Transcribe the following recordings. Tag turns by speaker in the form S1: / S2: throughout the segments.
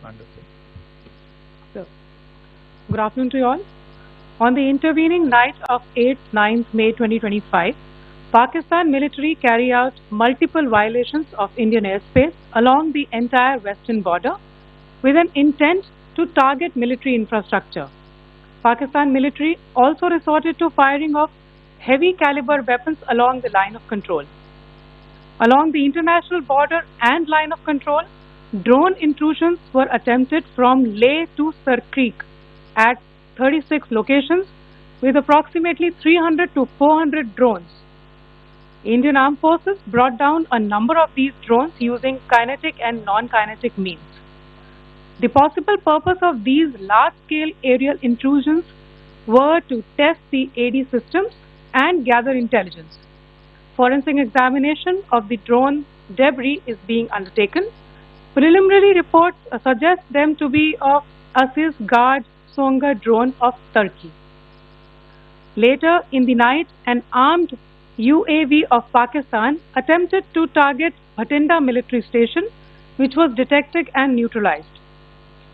S1: Understood.
S2: So, good afternoon to you all. On the intervening night of 8th-9th May 2025, Pakistan military carried out multiple violations of Indian airspace along the entire western border with an intent to target military infrastructure. Pakistan military also resorted to firing of heavy caliber weapons along the line of control. Along the international border and line of control, drone intrusions were attempted from Leh to Sar Creek at 36 locations with approximately 300 to 400 drones. Indian Armed Forces brought down a number of these drones using kinetic and non-kinetic means. The possible purpose of these large-scale aerial intrusions were to test the AD systems and gather intelligence. Forensic examination of the drone debris is being undertaken. Preliminary reports suggest them to be of Aziz Guard Songa drone of Turkey. Later in the night, an armed UAV of Pakistan attempted to target Bhatinda military station, which was detected and neutralized.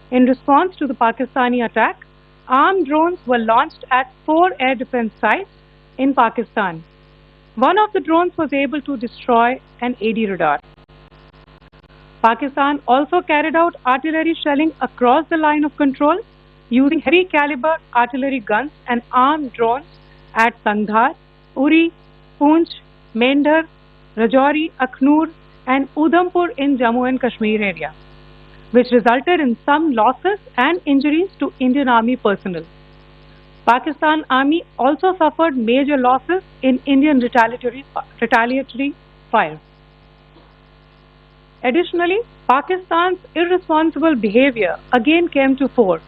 S2: In response to the Pakistani attack, armed drones were launched at 4 air defense sites in Pakistan. One of the drones was able to destroy an AD radar. Pakistan also carried out artillery shelling across the line of control using heavy caliber artillery guns and armed drones at Sangdhar, Uri, Poonch, Mendhar, Rajouri, Akhnur and Udhampur in Jammu and Kashmir area, which resulted in some losses and injuries to Indian Army personnel. Pakistan Army also suffered major losses in Indian retaliatory fire. Additionally, Pakistan's irresponsible behavior again came to fore.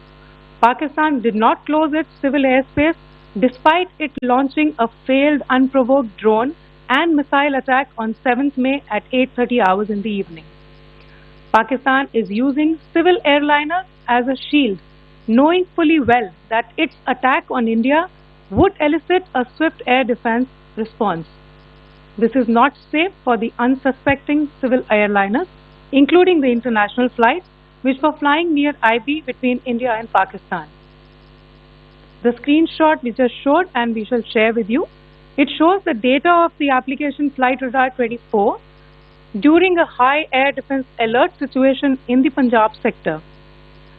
S2: Pakistan did not close its civil airspace despite it launching a failed unprovoked drone and missile attack on 7th May at 8:30 hours in the evening. Pakistan is using civil airliners as a shield, knowing fully well that its attack on India would elicit a swift air defense response. This is not safe for the unsuspecting civil airliners, including the international flights which were flying near IB between India and Pakistan. The screenshot we just showed and we shall share with you, it shows the data of the application Flight Radar 24 during a high air defense alert situation in the Punjab sector.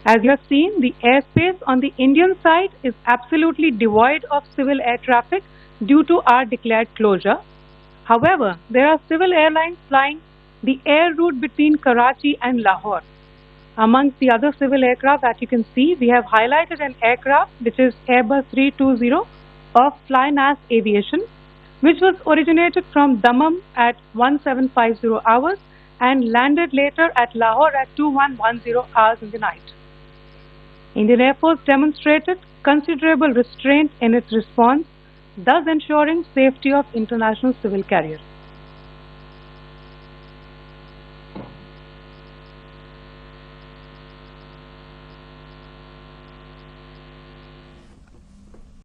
S2: As you have seen, the airspace on the Indian side is absolutely devoid of civil air traffic due to our declared closure. However, there are civil airlines flying the air route between Karachi and Lahore. Amongst the other civil aircraft that you can see, we have highlighted an aircraft which is Airbus 320 of Flynas Aviation, which was originated from Dammam at 1750 hours and landed later at Lahore at 2110 hours in the night. Indian Air Force demonstrated considerable restraint in its response, thus ensuring safety of international civil carriers.